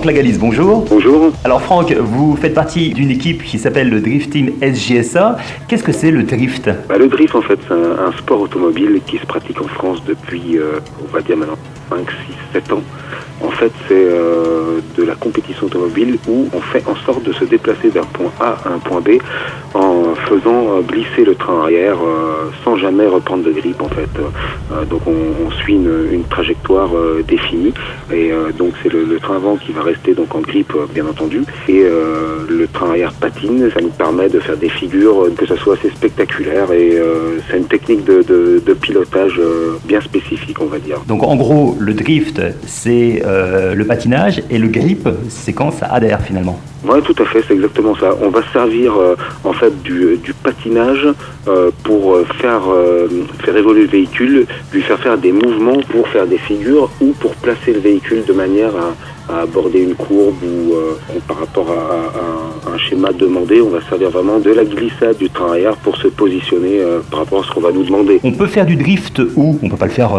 Franck Lagalis, bonjour. Bonjour. Alors Franck, vous faites partie d'une équipe qui s'appelle le Drift Team SJSA. Qu'est-ce que c'est le drift ? Le drift, en fait, c'est un sport automobile qui se pratique en France depuis, on va dire maintenant, 5, 6, 7 ans. En fait, c'est de la compétition automobile où on fait en sorte de se déplacer d'un point A à un point B en faisant glisser le train arrière sans jamais reprendre de grippe, en fait. Donc on suit une trajectoire définie et donc c'est le train avant qui va rester donc en grippe, bien entendu, et le train arrière patine. Ça nous permet de faire des figures que ça soit assez spectaculaire et c'est une technique de pilotage bien spécifique, on va dire. Donc en gros, le drift, c'est le patinage et le grip, c'est quand ça adhère finalement. Oui, tout à fait, c'est exactement ça. On va servir en fait du patinage pour faire évoluer le véhicule, lui faire des mouvements pour faire des figures ou pour placer le véhicule de manière à aborder une courbe ou par rapport à un schéma demandé. On va servir vraiment de la glissade du train arrière pour se positionner par rapport à ce qu'on va nous demander. On peut faire du drift où on peut pas le faire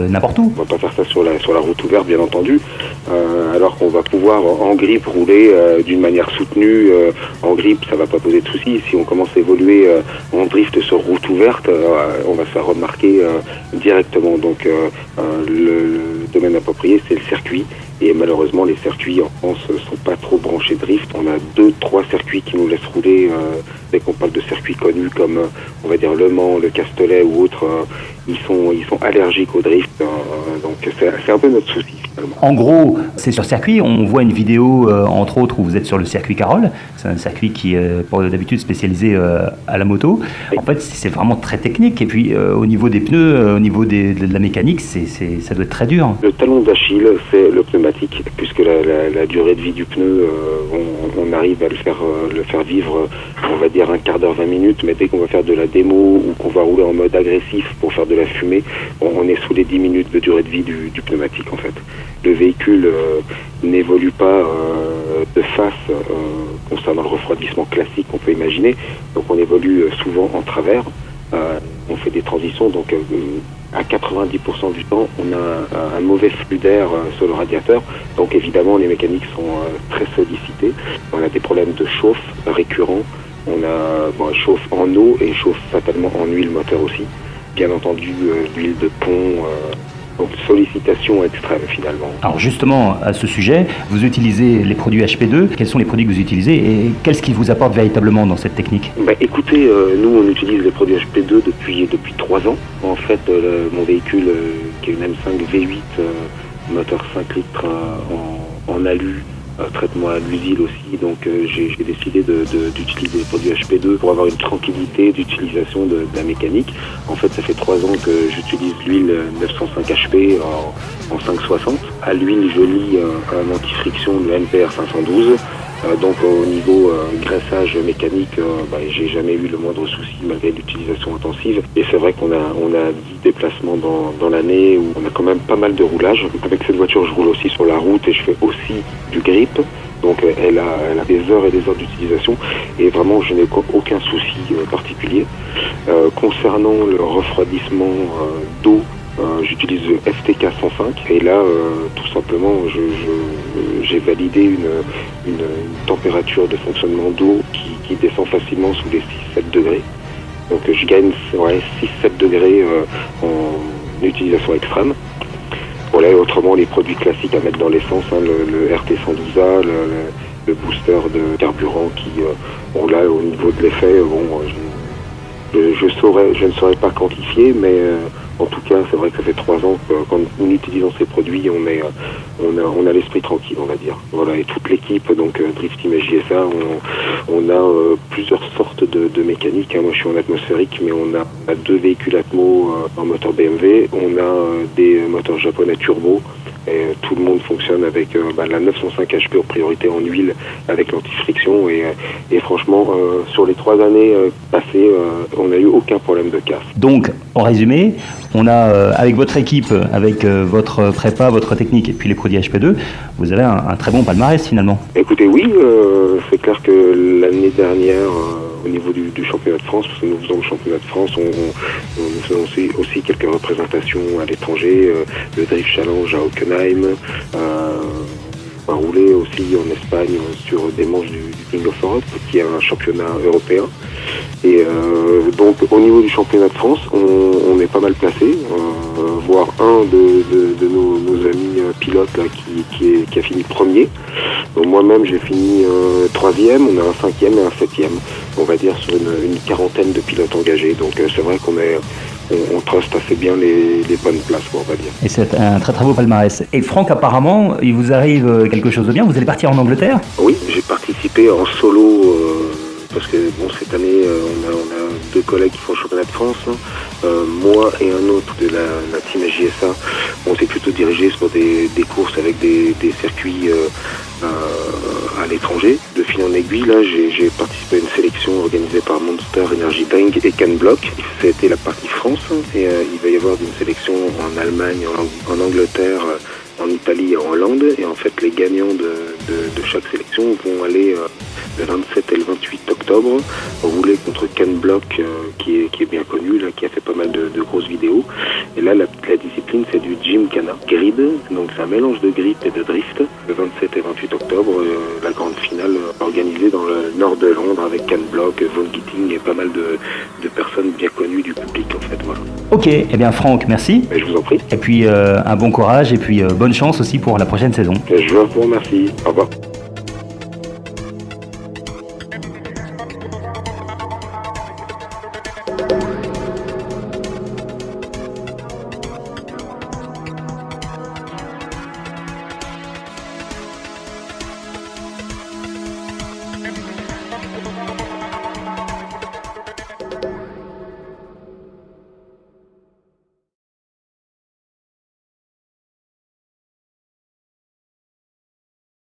n'importe où. On va pas faire ça sur la route ouverte, bien entendu, alors qu'on va pouvoir en grippe rouler d'une manière soutenue. En grippe, ça va pas poser de soucis. Si on commence à évoluer en drift sur route ouverte, on va se faire remarquer directement. Donc le domaine approprié, c'est le circuit. Et malheureusement, les circuits en France sont pas trop branchés drift. On a 2-3 circuits qui nous laissent rouler. Dès qu'on parle de circuits connus comme, on va dire, Le Mans, le Castellet ou autres, ils sont allergiques au drift. Donc c'est un peu notre souci finalement. En gros, c'est sur circuit. On voit une vidéo, entre autres, où vous êtes sur le circuit Carole. C'est un circuit qui est d'habitude spécialisé à la moto. Oui. En fait, c'est vraiment très technique. Et puis, au niveau des pneus, au niveau de la mécanique, ça doit être très dur. Le talon d'Achille, c'est le pneumatique, puisque la durée de vie du pneu, on arrive à le faire vivre, on va dire un quart d'heure, 20 minutes, mais dès qu'on va faire de la démo ou qu'on va rouler en mode agressif pour faire de la fumée, on est sous les 10 minutes de durée de vie du pneumatique en fait. Le véhicule n'évolue pas de face concernant le refroidissement classique qu'on peut imaginer, donc on évolue souvent en travers, on fait des transitions, donc à 90% du temps, on a un mauvais flux d'air sur le radiateur. Donc évidemment, les mécaniques sont très sollicités. On a des problèmes de chauffe récurrents. On a chauffe en eau et chauffe fatalement en huile moteur aussi. Bien entendu, l'huile de pont. Donc sollicitation extrême finalement. Alors justement, à ce sujet, vous utilisez les produits HP2. Quels sont les produits que vous utilisez et qu'est-ce qui vous apporte véritablement dans cette technique ? Écoutez, nous on utilise les produits HP2 depuis 3 ans. En fait, mon véhicule qui est une M5 V8, moteur 5 litres en alu, traitement à l'usine aussi, donc j'ai décidé d'utiliser les produits HP2 pour avoir une tranquillité d'utilisation de la mécanique. En fait, ça fait 3 ans que j'utilise l'huile 905 HP en 560. À l'huile, je lis un anti-friction de NPR 512. Donc au niveau graissage mécanique, j'ai jamais eu le moindre souci malgré l'utilisation intensive. Et c'est vrai qu'on a 10 déplacements dans l'année où on a quand même pas mal de roulage. Avec cette voiture, je roule aussi sur la route et je fais aussi du grip. Donc elle a des heures et des heures d'utilisation et vraiment je n'ai aucun souci particulier. Concernant le refroidissement d'eau, j'utilise le FTK 105 et là tout simplement j'ai validé une température de fonctionnement d'eau qui descend facilement sous les 6-7 degrés. Donc je gagne 6-7 degrés en utilisation extrême. Voilà, autrement les produits classiques à mettre dans l'essence, le RT112A, le booster de carburant qui là au niveau de l'effet, je ne saurais pas quantifier, mais en tout cas, c'est vrai que ça fait 3 ans qu'en utilisant ces produits, on a l'esprit tranquille, on va dire. Voilà, et toute l'équipe, donc Drift Team SJSA, on a plusieurs sortes de mécanique. Moi, je suis en atmosphérique, mais on a 2 véhicules Atmo en moteur BMW. On a des moteurs japonais turbo. Et tout le monde fonctionne avec la 905 HP en priorité en huile avec l'anti-friction et franchement sur les 3 années passées on n'a eu aucun problème de casse. Donc en résumé, on a avec votre équipe, avec votre prépa, votre technique et puis les produits HP2, vous avez un très bon palmarès finalement. Écoutez, oui, c'est clair que l'année dernière au niveau du championnat de France, parce que nous faisons le championnat de France, nous faisons aussi quelques représentations à l'étranger, le Drift Challenge à Hockenheim, a roulé aussi en Espagne sur des manches du King of Europe, qui est un championnat européen. Et donc au niveau du championnat de France, on est pas mal placé, voire un de nos amis pilotes là, qui a fini premier. Donc moi-même j'ai fini troisième, on a un cinquième et un septième, on va dire sur une quarantaine de pilotes engagés. Donc c'est vrai on truste assez bien les bonnes places, on va dire. Et c'est un très très beau palmarès. Et Franck, apparemment, il vous arrive quelque chose de bien. Vous allez partir en Angleterre? Oui, j'ai participé en solo parce que bon, cette année on a deux collègues qui font le championnat de France, moi et un autre de la team SJSA. On s'est plutôt dirigé sur des courses avec des circuits à l'étranger. De fil en aiguille, là, j'ai participé à une sélection organisée par Monster Energy Bank et CanBlock. C'était la partie France et il va y avoir une sélection en Allemagne, en Angleterre, en Italie et en Hollande. Et en fait, les gagnants de chaque sélection vont aller le 27 et le 28 octobre rouler contre CanBlock, qui est bien connu, là, qui a fait pas mal de grosses vidéos. Et là, la discipline, c'est du Gymkhana Grid, donc c'est un mélange de grip et de drift. Le 27 et 28 octobre, la grande finale organisée dans le nord de Londres avec CanBlock, Von Gitting et pas mal de personnes bien connues du public, en fait. Voilà. Ok, eh bien Franck, merci. Mais je vous en prie. Et puis un bon courage et puis bonne chance aussi pour la prochaine saison. Je vous remercie. Au revoir.